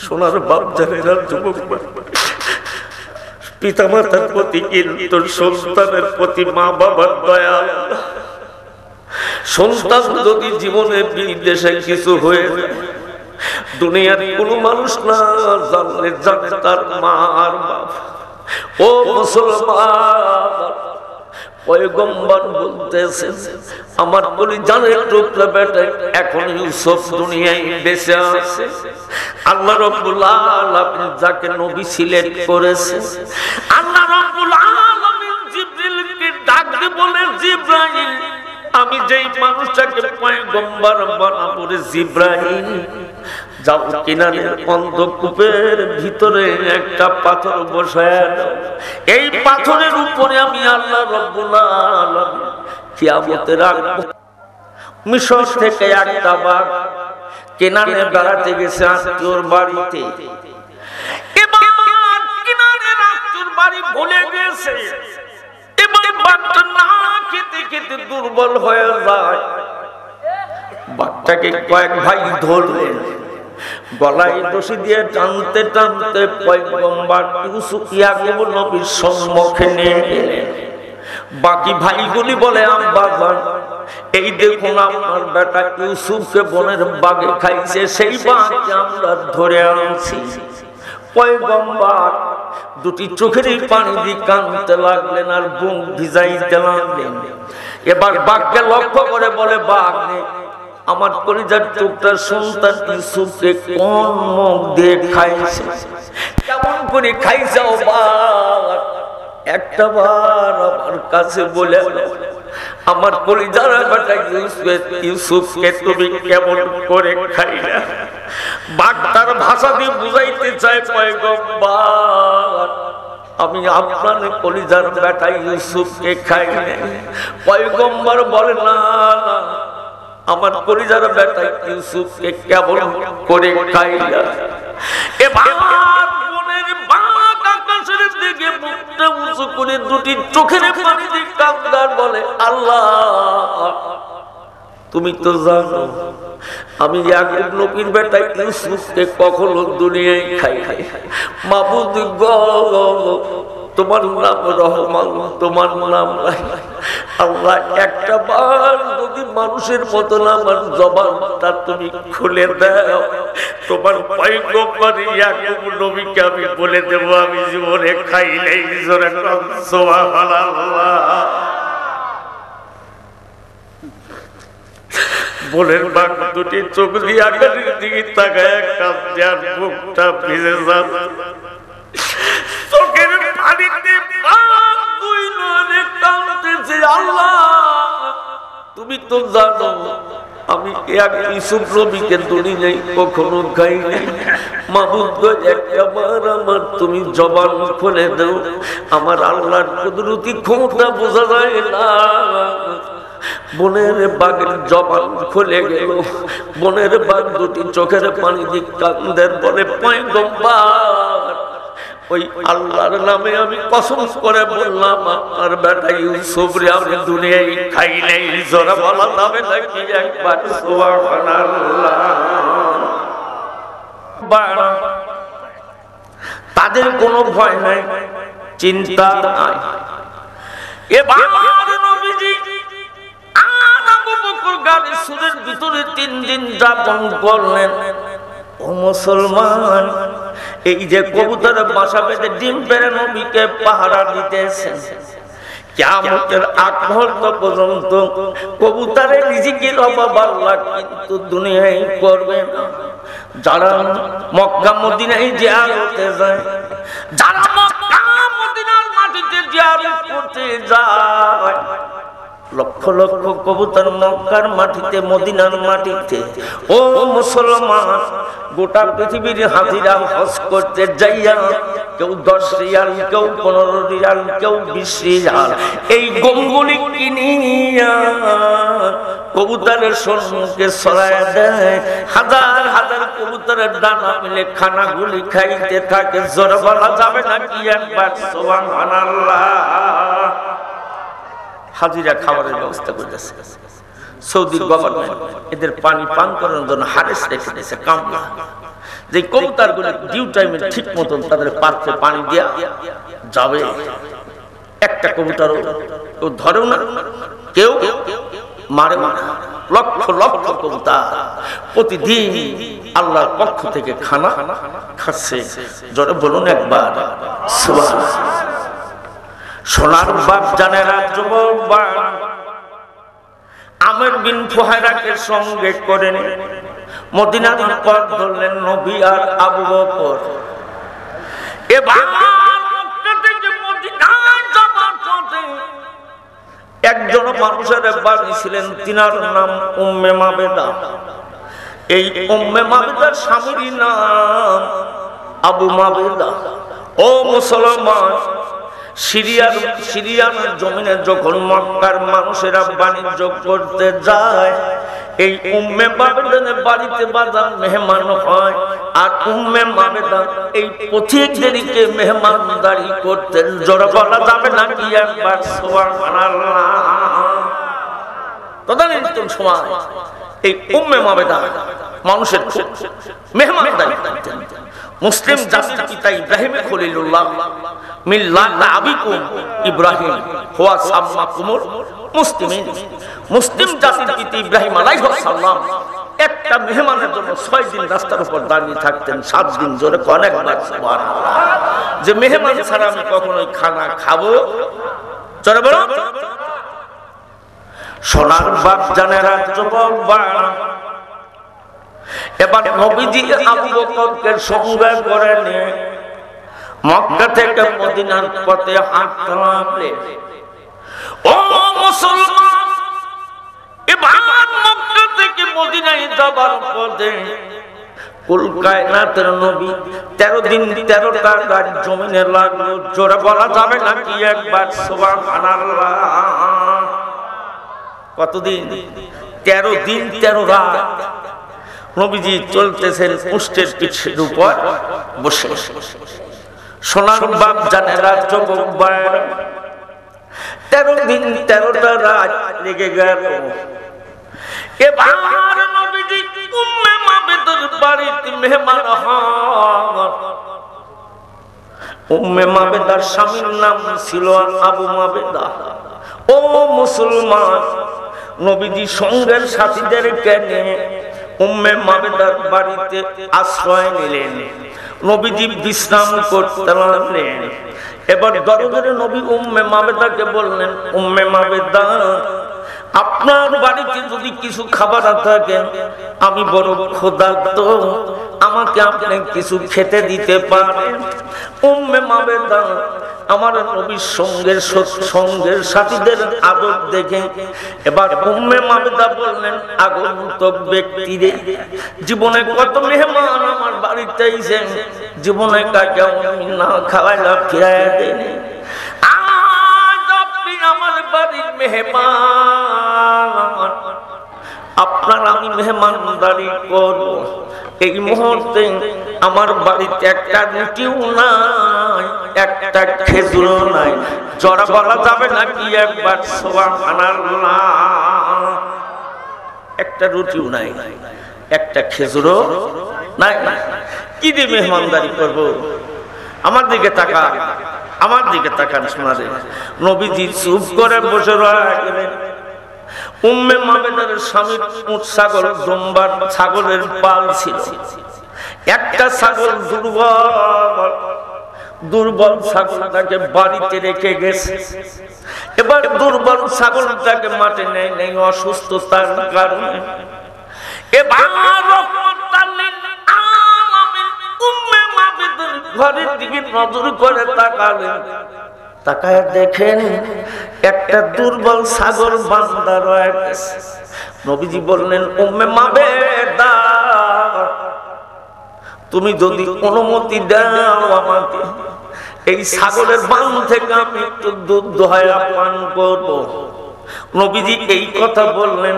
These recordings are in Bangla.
সোনার বাপ জানেরা, যুবক পিতা মাতার প্রতি কিন্তু সন্তানের প্রতি মা বাবার দয়া। সন্তান যদি জীবনে বিদেশে কিছু হয়ে যায়, দুনিয়ার কোন মানুষ না জানলে জানে তার মা আর বাপ। ও মুসলমান, পয়গম্বর বলতেছেন আমার কলিজার টুকরা বেটা এখন ইউসুফ দুনিয়ায় বেঁচে আছে। আল্লাহ রাব্বুল আলামিন যাকে নবী সিলেক্ট করেছেন, আল্লাহ রাব্বুল আলামিন জিবরিলকে ডাক দিয়ে বলে, জিবরাইল আমি যেই মানুষটাকে পয়গম্বর বানাবো রে জিবরাইল, যাও কিনারের অন্ধকূপের ভিতরে একটা পাথর বসায় দাও। এই পাথরের উপরে আমি আল্লাহ রাব্বুল আলামিন কিয়ামতের আগে মিশর থেকে একটা বাঘ কেনানে বেড়াতে গেছে আত্মীয়র বাড়িতে। এবার কেনানের আত্মীয়র বাড়ি ভুলে গেছে। এবার বাঘটা না খেতে খেতে দুর্বল হয়ে যায়। বাঘটাকে কয়েক ভাই ধরলেন, গলায় রশি দিয়ে টানতে টানতে পয়গম্বর ইউসুফ ইয়াকুব নবীর সম্মুখে নিয়ে গেলেন। বাকি ভাইগুলি বলে, আব্বাজান এই দেখুন আপনার বেটা ইউসুফকে বনের বাঘে খাইছে, সেই বাঘকে আমরা ধরে আনছি। পয়গম্বর দুটি চোখের পানি দিয়ে কাঁদতে লাগলেন আর বুক ভিজাইতে লাগলেন। এবার বাঘকে লক্ষ্য করে বলে, বাঘ আমার কলিজার টুকরা সন্তান ইউসুফকে কোন মুখ দিয়ে খাইছে, কেমন করে খাইছে ও বাঘ, একটা বার আমার কাছে বলে আমার কলিজার বেটা ইউসুফকে তুমি কেমন করে খাইলা। বাঘ তার ভাষা দিয়ে বুঝাইতে চায়, পয়গম্বর আমি আপনার কলিজার বেটা ইউসুফকে খাই না। পয়গম্বর বলে, না আমার কলিজার বেটা ইউসুফকে কেমন করে খাইলা। এবার বনের বাঘ আকাশের দিকে মুখটা উঁচু করে দুটি চোখের পানি দিয়ে কান্দার বলে, আল্লাহ তুমি তো জানো আমি ইয়াকুব নবীর বেটা ইউসুফকে কখনো দুনিয়ায় খাই। মাবুদ গো, তোমার নাম রহমান, তোমার নাম আল্লাহ, একটা বার যদি মানুষের মতন আমার জবানটা তুমি খুলে দাও, তোমার পয়গম্বর ইয়াকুব নবীকে আমি বলে দেব আমি জীবনে খাই নাই। জোরে সুবহানাল্লাহ। বলেন বাঘ দুটি চোখ দিয়ে আকাশের দিকে তাকায়, কাঁদছে আর বুকটা ভিজে যাচ্ছে। চোখের পানিতে বাঘ দুই নয়নে কাঁদতেছে, আল্লাহ তুমি তো জানো আমি ইউসুফ নবীকে দুনিয়ায় কখনো খাই নাই। মাবুদ গো, একটা বার আমার তুমি জবান খুলে দাও, আমার আল্লাহর কুদরতি ক্ষমতা বোঝা যায় না। বনের বাঘের জবান খুলে গেল। বনের বাঘ দুটি চোখের পানি দিয়ে কান্দের বলে, পয়গম্বর ওই আল্লাহর নামে আমি কসম করে বললাম আপনার বেটা ইউসুফ রে আমি দুনিয়ায় খাই নাই। জোরে বলা যাবে নাকি একবার সুবহানাল্লাহ। তাদের কোনো ভয় নাই, চিন্তা নাই। এবার নবীজি আর আবু বকর গাড়ি সুরের ভিতরে 3 দিন যাপন করলেন। ও মুসলমান, এই যে কবুতরের বাসা বেঁধে ডিম পেড়ে নবীকে পাহারা দিতেছেন, কিয়ামতের আগ মুহূর্ত পর্যন্ত কবুতরের রিজিকের অভাব আল্লাহ কিন্তু দুনিয়ায় করবে না। যারা মক্কা মদিনায় জিয়ারতে যায়, যারা মক্কা মদিনার মাটিতে জিয়ারত করতে যায়, লক্ষ লক্ষ কবুতর মক্কার মাটিতে মদিনার মাটিতে। ও মুসলমান, গোটা পৃথিবীর হাজিরা হজ করতে যাইয়া কেউ 10 রিয়াল, কেউ 15 রিয়াল, কেউ 20 রিয়াল এই গমগুলি কিনিয়া কবুতরের সম্মুখে ছড়ায় দেয়। হাজার হাজার কবুতরের ডানা মিলে খানাগুলি খাইতে থাকে। জোরে বলা যাবে নাকি একবার সুবহানাল্লাহ। হাজিরা খাবারের ব্যবস্থা করতেছে। সৌদি গভর্নমেন্ট এদের পানি পান করানোর জন্য হারেস রেখে দিয়েছে, কামলা যে কবুতরগুলো ডিউ টাইমে ঠিক মতন তাদের পাত্রে পানি দিয়া যাবে, একটা কবুতর কেউ ধরেও না, কেউ মারে না। লক্ষ লক্ষ কবুতর প্রতিদিন আল্লাহর পক্ষ থেকে খানা খাচ্ছে। জোরে বলুন একবার সুবহানাল্লাহ। সোনার বাপ জানেরা যুবক আমের বিন ফুহায়রাকে সঙ্গে করে নিয়ে মদিনার পথ ধরলেন নবী আর আবু বকর। এবার মক্কা থেকে মদিনায় যাবার পথে একজন মানুষের বাড়ি ছিলেন, তিনার নাম উম্মে মাবেদা। এই উম্মে মাবেদার স্বামীর নাম আবু মাবেদা। ও মুসলমান, সিরিয়ার জমিনে যখন মক্কার মানুষেরা বাণিজ্য করতে যায়, এই উম্মে মাবেদার বাড়িতে বাজার মেহমান হয়, আর উম্মে মাবেদা এই পথিকদেরকে মেহমানদারি করতেন। জোরে বলা যাবে নাকি একবার সুবহানাল্লাহ? তদানীন্তন সময় এই উম্মে মাবেদা মানুষের মেহমানদারি করতেন। মুসলিম জাতির পিতা ইব্রাহিম খলিলুল্লাহ মিল্লাত আবিকুম ইব্রাহিম হুয়া সাম্মাকুমুল মুসলিমিন। মুসলিম জাতির পিতা ইব্রাহিম আলাইহিস সালাম একটা মেহমানের জন্য 6 দিন রাস্তার উপর দাঁড়িয়ে থাকতেন, 7 দিন। জোরে কোন একবার সুবহানাল্লাহ। যে মেহমান ছাড়া আমি কখনোই খানা খাবো? জোরে বলো। সোনার বাপ জানেরা যুবক বাপ, এবার নবীজি আবু বকরকে সঙ্গে করে নিয়ে মক্কা থেকে মদিনার পথে হাঁটতে লাগলেন। ও মুসলমান, এবার মক্কা থেকে মদিনায় যাবার পথে কুল কায়নাতের নবী 13 দিন 13টা গাড়ি জমিনে লাগলো। জোরে বলা যাবে নাকি একবার সুবহানাল্লাহ? কতদিন? 13 দিন 13 রাত নবীজি চলতেছেন উষ্টের পিঠের উপর বসে। সোনার বাপ জানেরা যুবক ভাইরা, 13 দিন 13টা রাত লেগে গেল। এবার নবীজি উম্মে মাবেদার বাড়িতে মেহমান হন। উম্মে মাবেদার স্বামীর নাম ছিল আবু মাবেদা। ও মুসলমান, নবীজি সঙ্গের সাথীদেরকে নিয়ে উম্মে মাবেদার বাড়িতে আশ্রয় নিলেন। নবীজি বিশ্রাম করতে লাগলেন। এবার দরজারে নবী উম্মে মাবেদাকে বললেন, উম্মে মাবেদা, আপনার বাড়িতে যদি কিছু খাবার থাকেন, আমি বড় ক্ষুধার্ত, আমাকে আপনি কিছু খেতে দিতে পারেন? উম্মে মাবেদা আমার নবীর সঙ্গের সাথীদের আদব দেখে এবার উম্মে মাবেদা বললেন, আগন্তুক ব্যক্তি রে, জীবনে কত মেহমান আমার বাড়িতে এসেছেন, জীবনে কাকে আমি না খাওয়াইলা ফিরাইয়া দেন। আজ আপনি আমার বাড়ির মেহমান, আপনার আমি মেহমানদারি করব। এই মুহূর্তে আমার বাড়িতে একটা রুটিও নাই, একটা খেজুরও নাই। জোরে বলা যাবে নাকি একবার সুবহানাল্লাহ? একটা রুটিও নাই, একটা খেজুরও নাই। কি দিয়ে মেহমানদারি করব? আমার দিকে তাকান, আমার দিকে তাকান। শোনারে নবীজি চুপ করে বসে রইলেন। উম্মে মাবেদার স্বামীর উট ছাগল জম্বার ছাগলের পাল ছিল। একটা ছাগল দুর্বল ছাগলটাকে বাড়িতে রেখে গেছে। এবার দুর্বল ছাগলটাকে মাঠে নেয় নেই অসুস্থতার কারণে। এবার উম্মে মাবেদার ঘরের দিকে নজর করে তাকালেন। তাকায় দেখেন একটা দুর্বল ছাগল বাঁধা রয়েছে। নবীজি বললেন, উম্মে মাবেদা, তুমি যদি অনুমতি দাও আমাকে, এই ছাগলের বান থেকে আমি একটু দুধ দোহায়া পান করব। নবীজি এই কথা বললেন।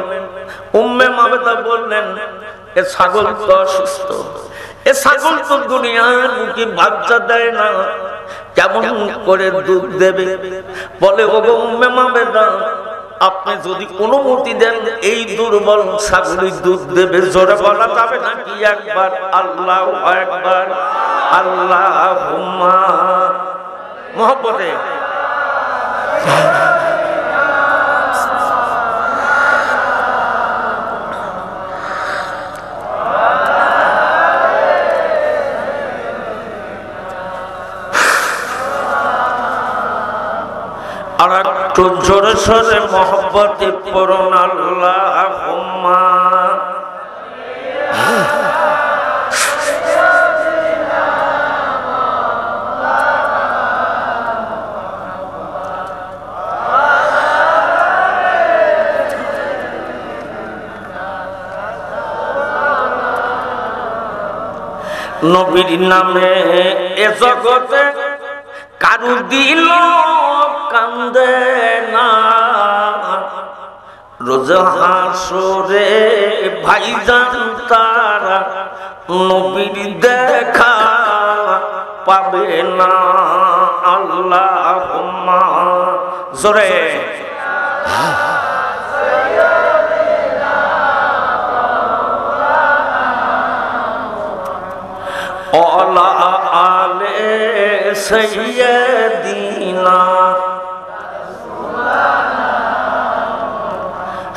উম্মে মাবেদা বললেন, এ ছাগল তো অসুস্থ, এ ছাগল তো দুনিয়ার বুকে বাচ্চা দেয় না, কেমন করে দুধ দেবে? বলে, ওগো উম্মে মাবেদা, আপনি যদি অনুমতি দেন এই দুর্বল ছাগল দুধ দেবে, জোরে বলা যাবে নাকি একবার আল্লাহু আকবার, আল্লাহুম্মা মহব্বতে। আর একটু জোরে সোরে মহব্বতে পড়ুন আল্লাহুম্মা। নবীর নামে এ জগতে কারু দিল কান্দে না, রোজ হাসরে ভাইজান তারা নবীর দেখা পাবে না। আল্লাহুম্মা জোরে ওয়ালা আলে সাইয়্যিদিনা।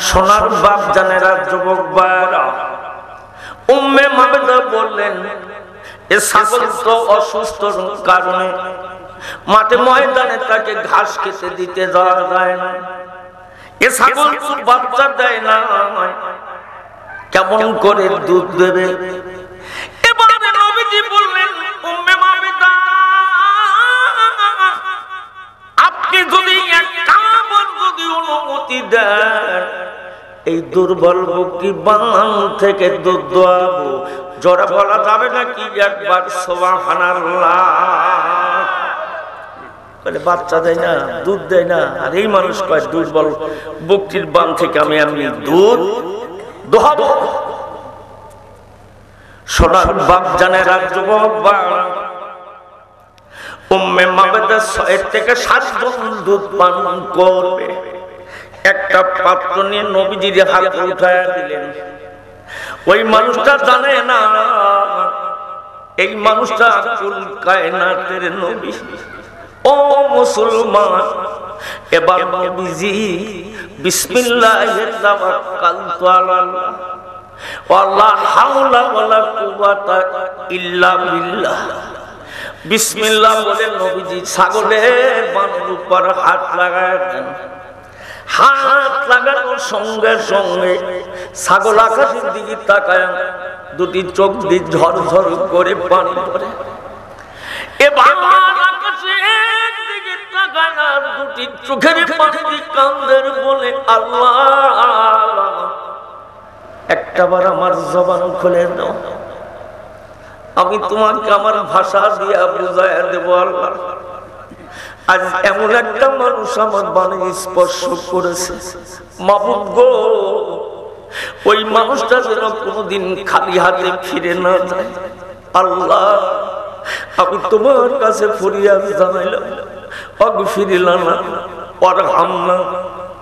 সোনার বাপ জানেরা, যুবক ভাইরা, উম্মে মাবেদা বললেন এ ছাগল তো অসুস্থর কারণে মাঠে ময়দানে তাকে ঘাস খেতে দিতে যাওয়া যায় না। এ ছাগল তো বাচ্চা দেয় না, কেমন করে দুধ দেবে? এবারে নবীজি বললেন উম্মে মাবেদা, আপনি যদি একটা বার যদি অনুমতি দেন এই দুর্বল বুকটি বান থেকে দুধ দোয়াবো। জোরে বলা যাবে নাকি একবার সুবহানাল্লাহ? বলে বাচ্চা দেয় না, দুধ দেয় না, আর এই মানুষ কয় দুর্বল বুকটির বান থেকে আমি দুধ দোহাবো। সোনার বাপ জানেরা, যুবক বাবা, উম্মে মাবেদা 6 থেকে 7 জন দুধ পান করবে। একটা পাত্র নিয়ে নবীজির হাতে উঠায়া দিলেন। ওই মানুষটা জানে না এই মানুষটা কুল কায়নাতের নবী। ও মুসলমান, এবার নবীজি বিসমিল্লাহি তাওয়াক্কালতু আলাল্লাহ ওয়ালা হাওলা ওয়ালা কুওয়াতা ইল্লা বিল্লাহ বিসমিল্লাহ বলে নবীজি ছাগলের বানের উপর হাত লাগালেন। হাত লাগানোর সঙ্গে সঙ্গে ছাগল আকাশের দিকে তাকায়, দুটি চোখ দিয়ে ঝরঝর করে পানি পড়ে। এবার আকাশের দিকে তাকায়, দুটি চোখের পানি দিয়ে কান্দের বলে আল্লাহ একটাবার আমার জবান খুলে দাও, আমি তোমাকে আমার ভাষা দিয়া বুঝাইয়া দেব। আল্লাহ আজ এমন একটা মানুষ আমার বাণী স্পর্শ করেছে, মাবুদ গো, ওই মানুষটা যেন কোনোদিন খালি হাতে ফিরে না যায়। আল্লাহ আমি তোমার কাছে ফরিয়াদ জানাইলাম, আগফিরলানা ওয়ারহামনা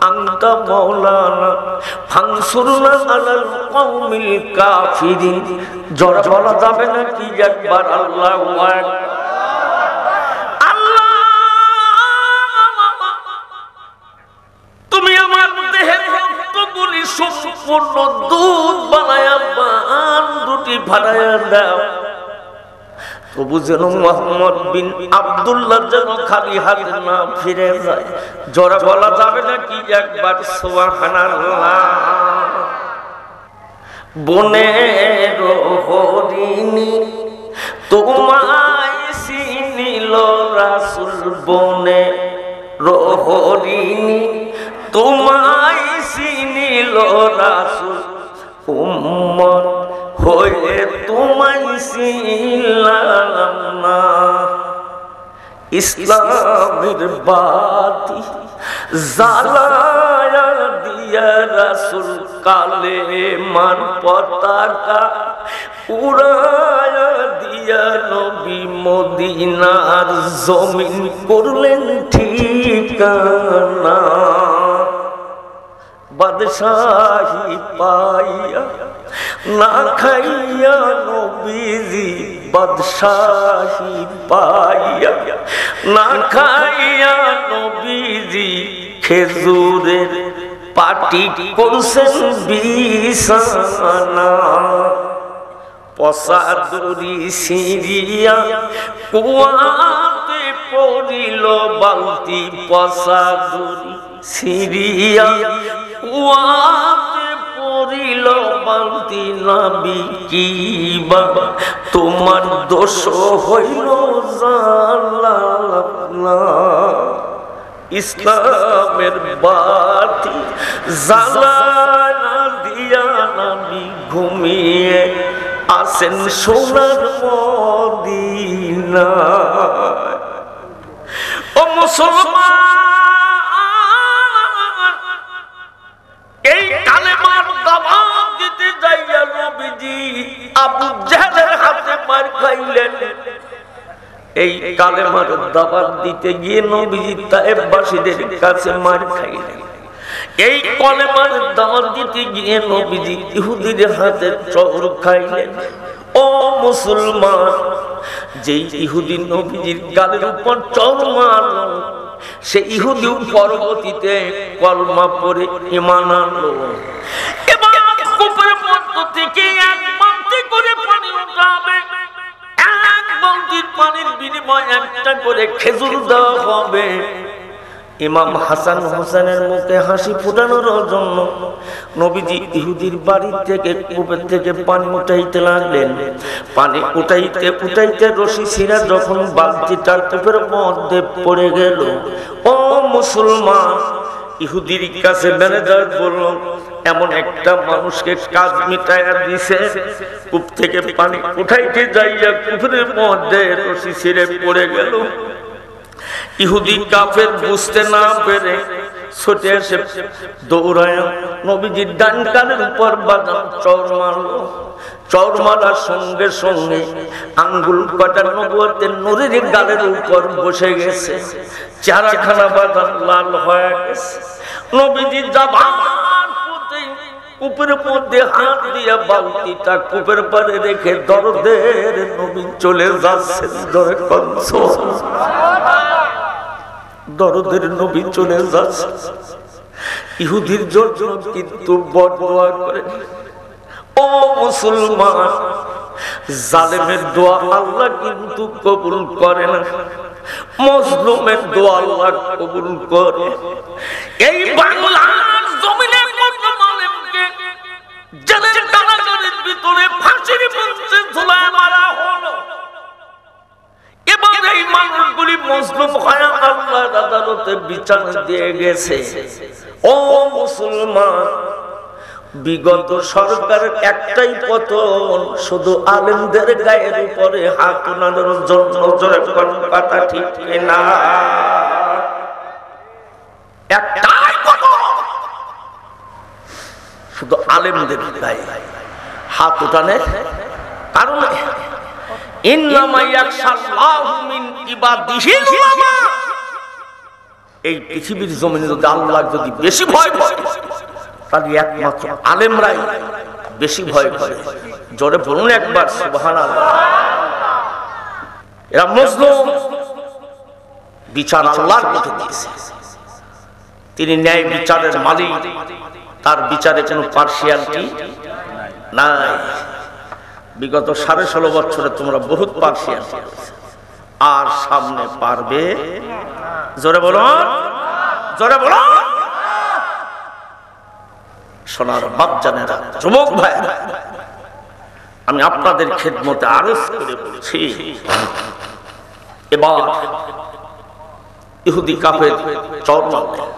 আনতা মাওলানা ফানসুরনা আলাল কওমিল কাফিরিন। জোরে বলা যাবে না কি একবার আল্লাহু আকবার? তুমি আমার দেহের রক্তগুলি সম্পূর্ণ দুধ বানায়া বান দুটি ভাড়ায়া দাও, তবু যেন মুহাম্মদ বিন আব্দুল্লাহ যেন খালি হাতে না ফিরে যায়। জোরে বলা যাবে না কি একবার সুবহানাল্লাহ? বনের হরিণী তোমায় চিনিল রাসূল, বনের হরিণী তোমায় চিনিল রাসূল, উম্মত হয়ে তোমায় চিনলাম না। ইসলামের বাতি জ্বালায়া দিয়া রাসূল কালেমার পতাকা উড়ায়া দিয়া নবী মদিনার জমিন করলেন ঠিকানা। বাদশাহী পাইয়া, না খাইয়া নবীজি বাদশাহী পাইয়া, না খাইয়া নবীজি খেজুরের পাটি করছেন বিছানা। পচা দড়ি ছিঁড়িয়া কুয়াতে পড়িল বালতি, পচা দড়ি ছিঁড়িয়া কুয়াতে পড়িল বালতি। নবী কি বাবা তোমার দোষ হইল জানলা, ইসলামের বাতি জ্বালা দিয়া নবী ঘুমিয়ে আসেন সোনার মদিনায়। ও মুসলমান, এই কালেমার দাওয়াত দিতে যাইয়া নবীজি আবু জাহলের হাতে মার খাইলেন। এই কালেমার দাওয়াত দিতে গিয়ে নবীজি তায়েফবাসীদের কাছে মার খাইলেন। এই কালেমার দাওয়াত দিতে গিয়ে নবীজি ইহুদিদের হাতে চর খাইলেন। ও মুসলমান, যেই ইহুদি নবীজির গালের উপর চর মারল, সে ইহুদি পরবর্তীতে কলমা পড়ে ঈমান আনলো। এবার কূপের মধ্য থেকে এক বালতি করে পানি উঠাবে, এক বালতির পানির বিনিময়ে একটা করে খেজুর দেওয়া হবে। ইমাম হাসান হোসেনের মুখে হাসি ফোটানোর জন্য নবীজি ইহুদির বাড়ি থেকে কূপের থেকে পানি উঠাইতে লাগলেন। পানি উঠাইতে উঠাইতে রশি ছিঁড়া যখন বালতিটা কূপের মধ্যে পড়ে গেল, ও মুসলমান, ইহুদির কাছে ম্যানেজার বলল, এমন একটা মানুষকে কাজ মিটাইয়া দিছে, কূপ থেকে পানি উঠাইতে যাইয়া কূপের মধ্যে রশি ছিঁড়ে পড়ে গেল। ইহুদি কাফের বুঝতে না পেরে ছুটে এসে দৌড়ায় নবীজির ডান কানের উপর বাদাম চর মারলো। চর মারার সঙ্গে সঙ্গে আঙ্গুল কটা নবুয়তের নূরের গালের উপর বসে গেছে, চেহারাখানা বাদাম লাল হয়ে গেছে। নবীজি জাবান কূপের মধ্যে হাত দিয়ে বালতিটা কূপের পারে রেখে দরদের নবী চলে যাচ্ছেন। দরদের নবী চলে যাচ্ছে। ইহুদির জন্য কিন্তু বদদোয়া করে। ও মুসলমান, জালেমের দোয়া আল্লাহ কিন্তু কবুল করে না, মজলুমের দোয়া আল্লাহ কবুল করে। এই বাংলার জমিনে মালেমকে জেলের কারাগারের ভিতরে ফাঁসির মঞ্চে ঝুলায় মারা হলো। এবার এই মানুষগুলি মজলুম হয়ে আল্লাহর আদালতে বিচার দিয়ে গেছে। ও মুসলমান, বিগত সরকারের একটাই পতন, শুধু আলেমদের গায়ের উপরে হাত উনানোর জন্য। জোরে কথা ঠিক না? একটাই পতন, শুধু আলেমদের গায়ে হাত উঠানের কারণে। এই পৃথিবীর জমিনে যদি আল্লাহ যদি বেশি ভয় করে, তাহলে একমাত্র আলেমরাই বেশি ভয় করে। জোরে বলুন একবার সুবহানাল্লাহ। এরা মুসলিম, বিচার আল্লাহর কাছে দিয়েছে। তিনি ন্যায় বিচারের মালিক, তার বিচারে কোনো পার্সিয়ালিটি নাই। বিগত 16.5 বছরে তোমরা বহুত পার্সিয়ালিটি, আর সামনে পারবে? জোরে বলুন, জোরে বলুন। সোনার বাপজানেরা, যুবক ভাইরা, আমি আপনাদের খেদমতে আরজ করে বলছি, এবার ইহুদি কাফের চর মারলেন,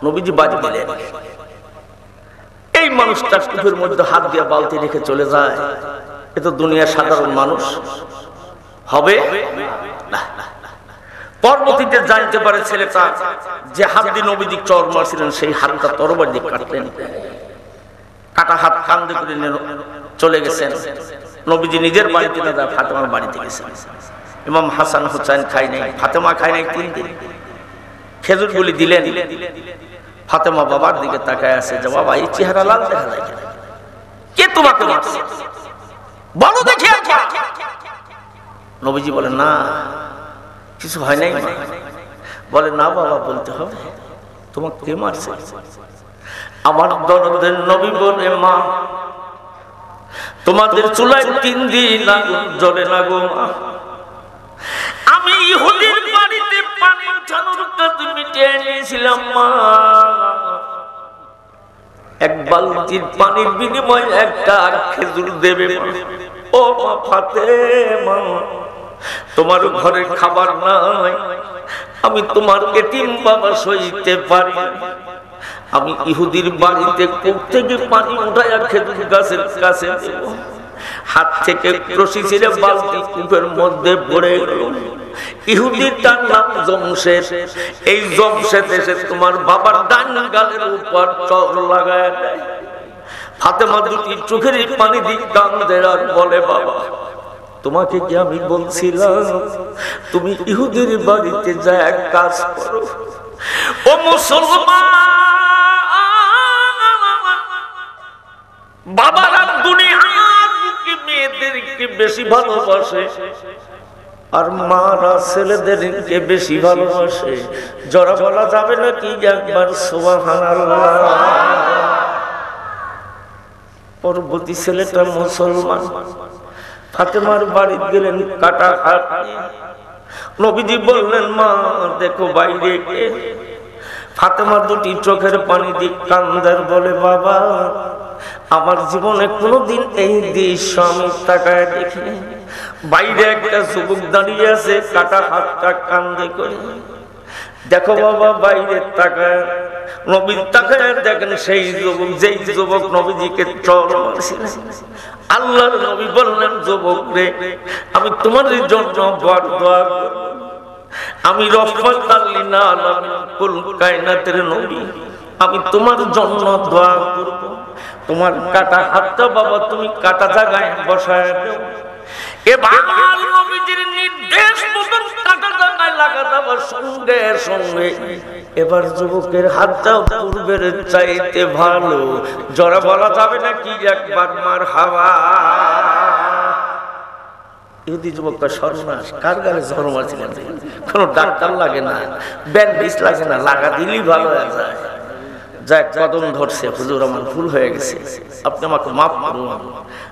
নবীজি বাড়ি দিলেন। এই মানুষটা কূপের মধ্যে হাত দিয়ে বালতি রেখে চলে যায়। এ তো দুনিয়ার সাধারণ মানুষ হবে না। পরবর্তীতে জানতে পারে ছেলেটা যে হাত দিয়ে নবীজি চর মারছিলেন, সেই হাতটা তরবারি দিয়ে কাটলেন। কাটা হাত কান্দে করে চলে গেছেন। নবীজি নিজের বাড়িতে না যায়, ফাতেমার বাড়িতে গেছেন। ইমাম হাসান হুসাইন খাই নাই, ফাতেমা খাই নাই 3 দিন। খেজুরগুলি দিলেন, ফাতেমা বাবার দিকে তাকায় আছে যে বাবা এই চেহারা লাল দেখা যায় কেন? কে তোমাকে মারছে বলো দেখি। নবীজি বলে না কিছু হয় নাই। বলে না বাবা বলতে হবে, তোমাকে কে মারছে? আমার দরদের নবী বলে মা তোমাদের চুলায় 3 দিন আগুন জ্বলে না গো মা। আমি ইহুদির বাড়িতে পানি উঠানোর কাজ মিটিয়ে নিয়েছিলাম মা। এক বালতির পানির বিনিময়ে একটা খেজুর দেবে মা। ও মা ফাতেমা তোমার ঘরে খাবার নাই, আমি তোমার এতিম বাবা সইতে পারি। আমি ইহুদির বাড়িতে কূপ থেকে পানি উঠাইয়া খেজুর গাছের কাছে দেব। হাত থেকে রশি ছিঁড়ে বালতি কূপের মধ্যে পড়ে গেল। ইহুদিটার নাম জমশেদ। এই জমশেদ এসে তোমার বাবার ডান গালের উপর চর লাগায় দেয়। ফাতেমা দুটি চোখের পানি দিয়ে কাঁদে আর বলে বাবা তোমাকে কি আমি বলছিলাম তুমি ইহুদির বাড়িতে যা এক কাজ করো? ও মুসলমান বাবারা দুনিয়ার বুকে মেয়েদেরকে বেশি ভালোবাসে আর মারা ছেলেদেরকে বেশি ভালোবাসে। জোরে বলা যাবে নাকি একবার সুবহানাল্লাহ? পরবর্তী ছেলেটা মুসলমান। ফাতেমার বাড়ি গেলেন কাটা হাত। নবীজি বললেন মা দেখো বাইরে কে। ফাতেমা দুটি চোখের পানি দিয়ে কান্দার বলে বাবা আমার জীবনে কোনোদিন এই দৃশ্য আমি তাকায় দেখিনি। বাইরে একটা যুবক দাঁড়িয়ে আছে কাটা হাতটা কান্দে করে। দেখো বাবা বাইরে তাকায়। নবী তাকায় দেখেন সেই যুবক যেই যুবক নবীজিকে চর মারছিলেন। আল্লাহর নবী বললেন যুবক রে আমি তোমার জন্য বড় দোয়া করব। আমি রহমাতুল লিল আলামিন কুল কায়নাতের নবী, আমি তোমার জন্য দোয়া করব। তোমার কাটা হাতটা বাবা তুমি কাটা জায়গায় বসায় দাও। এবার নবীজির নির্দেশ মতন কাটা জায়গায় লাগা দেওয়ার সঙ্গে সঙ্গে এবার যুবকের হাতটা পূর্বের চাইতে ভালো। জোরে বলা যাবে নাকি একবার মারহাবা? ইহুদি যুবকটা সর্বনাশ। কার গালে ঝড় মারছিলেন? কোনো ডাক্তার লাগে না, ব্যান্ডেজ লাগে না, লাগা দিলেই ভালো হয়ে যায়। যাক কদম ধরছে হুজুর আমার ভুল হয়ে গেছে, আপনি আমাকে মাফ করুন,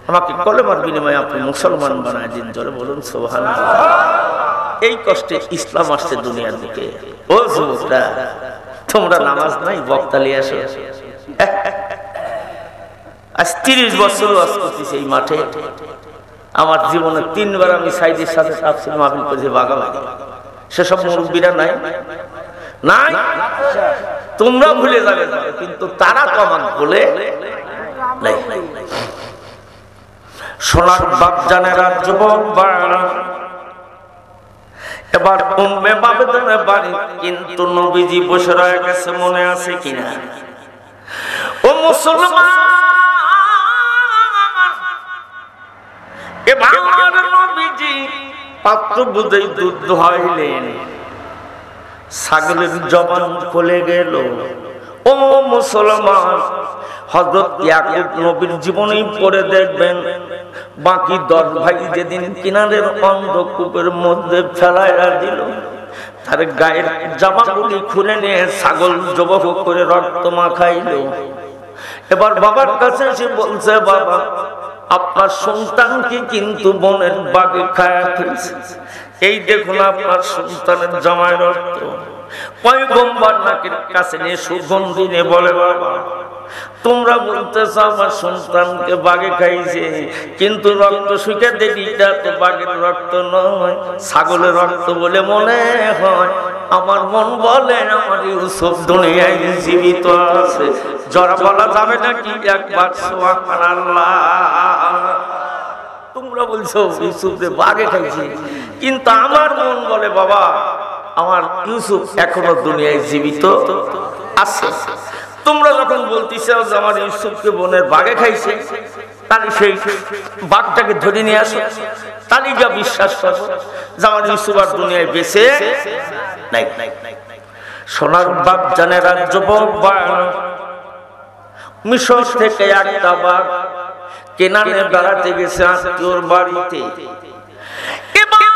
আমাকে কলেমার বিনিময়ে আপনি মুসলমান বানায় দিন। জোরে বলুন সুবহানাল্লাহ। এই কষ্টে ইসলাম আসছে দুনিয়ার দিকে। ও যুবকরা তোমরা নামাজ নাই বক্তালি আসো। আজ 30 বছর ওয়াজ করতেছি এই মাঠে। আমার জীবনে 3 বার আমি সাইদের সাথে তাফসীর মাহফিল করেছি বাগাবাগি। সেসব মুরব্বীরা নাই নাই তোমরা ভুলে যাবে কিন্তু তারা তো আমার ভুলে নাই। সোনার বাপ জানেরা যুবক বাড়া এবার উম্মে মাবদুনের বাড়ি কিন্তু নবীজি বসে রয়ে গেছে, মনে আছে কিনা? ও মুসলমান এবার নবীজি পাত্র বুঝেই দুধ দোহাইলেন, ছাগলের জবান খুলে গেল। ও মুসলমান হযরত ইয়াকুব নবীর জীবনেই পড়ে দেখবেন বাকি 10 ভাই যেদিন কিনারের অন্ধকূপের মধ্যে ফেলাইয়া দিল, তার গায়ের জামাগুলি খুলে নিয়ে ছাগল জবাহ করে রক্ত মাখাইল। এবার বাবার কাছে এসে বলছে বাবা আপনার সন্তানকে কিন্তু বনের বাঘে খায়া ফেলছে, এই দেখুন আপনার সন্তানের জামায় রক্ত। পয়গম্বর নাকের কাছে নিয়ে সুগন্ধি নিয়ে বলে বাবা তোমরা বলতেছ আমার সন্তানকে বাঘে খাইছে, কিন্তু রক্ত শুকে দেখি এটা তো বাঘের রক্ত নয়, ছাগলের রক্ত বলে মনে হয়। আমার মন বলে আমার ইউসুফ দুনিয়ায় জীবিত আছে। জোরে বলা যাবে নাকি একবার সুবহানাল্লাহ? তোমরা বলছো ইউসুফকে বাঘে খাইছে, কিন্তু আমার মন বলে বাবা আমার ইউসুফ এখনো দুনিয়ায় জীবিত আছে। তোমরা যখন বলতেছো যে আমার ইউসুফকে বনের বাঘে খাইছে, তাহলে সেই বাঘটাকে ধরে নিয়ে আসো, তাহলে যা বিশ্বাস করো যে আমার ইউসুফ আর দুনিয়ায় বেঁচে নাই। সোনার বাপ জানেরা, যুবক বাপ, মিশর থেকে একটা বাপ কেনানে বেড়াতে গেছে আত্মীয়র বাড়িতে। এবার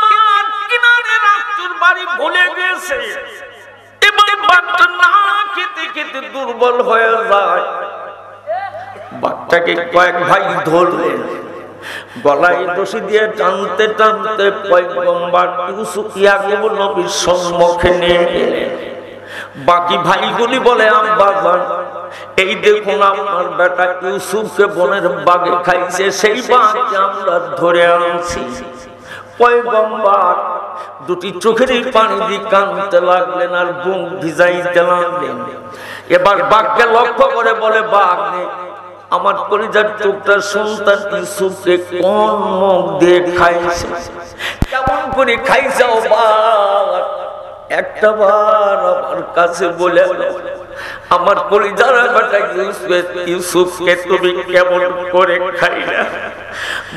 কেনানের আত্মীয়র বাড়ি ভুলে গেছে। এবার বাপটা না খেতে খেতে দুর্বল হয়ে যায়। বাপটাকে কয়েক ভাই ধরলেন, গলায় রশি দিয়ে টানতে টানতে পয়গম্বর ইউসুফ ইয়াকুব নবীর সম্মুখে নিয়ে গেলেন। বাকি ভাইগুলি বলে, আব্বা জান, এই দেখুন আপনার বেটা ইউসুফকে বনের বাগে খাইছে, সেই বাঘকে আমরা ধরে আনছি। পয়গম্বর দুটি চোখের পানি দিয়ে কাঁদতে লাগলেন আর বুক ভিজাইতে লাগলেন। এবার বাঘকে লক্ষ্য করে বলে, বাঘ আমার কলিজার টুকরা সন্তান ইউসুফকে কোন মুখ দিয়ে খাইছে, কেমন করে খাইছে ও বাঘ, একটা বার আমার কাছে বলে আমার কলিজার বেটা ইউসুফকে তুমি কেমন করে খাইলা।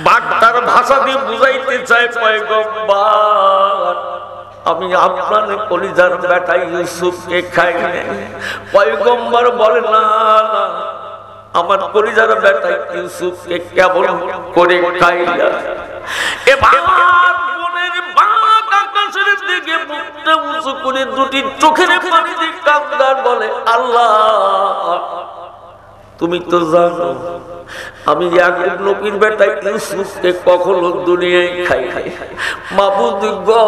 বাঘ তার ভাষা দিয়ে বুঝাইতে চায়, পয়গম্বর আমি আপনার কলিজার বেটা ইউসুফকে খাই না। পয়গম্বর বলে, না না, আমার কলিজার বেটা ইউসুফকে কেমন করে খাইলা। এবার মনের বাঘ আকাশের দিকে মুখটা উঁচু করে দুটি চোখের পানি দিয়ে কান্দার বলে, আল্লাহ তুমি তো জানো আমি ইয়াকুব নবীর বেটা ইউসুফকে কখনো দুনিয়ায় খাই খাই। মাবুদ গো,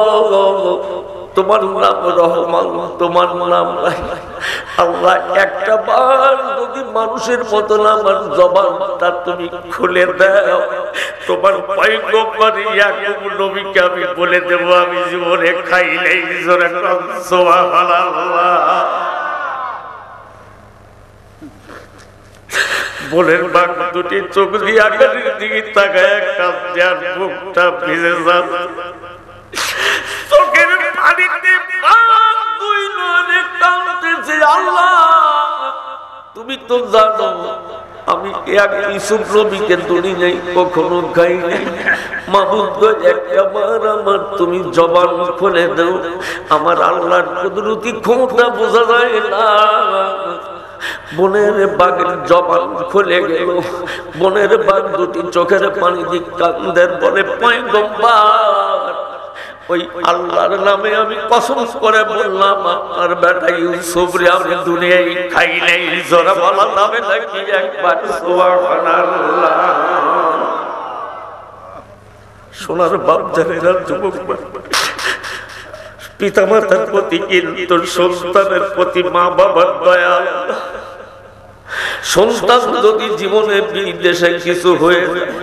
তোমার নাম রহমান, তোমার নাম আল্লাহ, একটা বার যদি মানুষের মতো আমার জবানটা তুমি খুলে দাও, তোমার পয়গম্বর ইয়াকুব নবীকে আমি বলে দেব আমি জীবনে খাই নাই। জোরে সুবহানাল্লাহ। বলেন বাঘ দুটি চোখ দিয়ে আকাশের দিকে তাকায়, কাঁদছে আর বুকটা ভিজে যাচ্ছে। চোখের পানিতে বাঘ দুই নয়নে কাঁদতেছে, আল্লাহ তুমি তো জানো আমি ইউসুফ নবীকে দুনিয়ায় কখনো খাই নাই। মাবুদ গো, একটা বার আমার তুমি জবান খুলে দাও, আমার আল্লাহর কুদরতি ক্ষমতা বোঝা যায় না। বনের বাঘের জবান খুলে গেল। বনের বাঘ দুটি চোখের পানি দিয়ে কান্দের বলে, পয়গম্বর ওই আল্লাহর নামে আমি কসম করে বললাম আপনার বেটা ইউসুফ রে আমি দুনিয়ায় খাই নাই। জোরে বলা যাবে নাকি একবার সুবহানাল্লাহ। সোনার বাপ জানেরা, যুবক পিতা মাতার প্রতি কিন্তু সন্তানের প্রতি মা বাবার দয়া। সন্তান যদি জীবনে বিদেশে কিছু হয়ে যায়,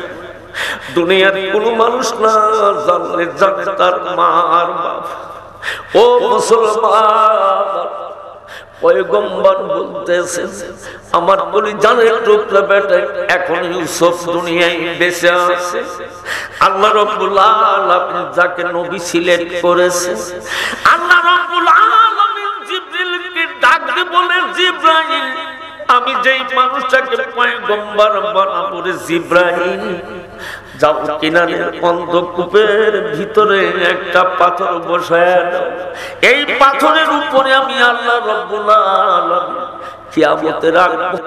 দুনিয়ার কোন মানুষ না জানলে জানে তার মা আর বাপ। ও মুসলমান, পয়গম্বর বলতেছেন আমার কলিজার টুকরা বেটা এখন ইউসুফ দুনিয়ায় বেঁচে আছে। আল্লাহ রাব্বুল আলামিন যাকে নবী সিলেক্ট করেছে, আল্লাহ রাব্বুল আলামিন জিবরিলকে ডাক দিয়ে বলে, জিবরাইল আমি যেই মানুষটাকে পয়গম্বর বানাবো রে জিবরাইল, যাও কিনারে অন্ধকূপের ভিতরে একটা পাথর বসায় দাও। এই পাথরের উপরে আমি আল্লাহ রাব্বুল আলামিন কিয়ামতের আগ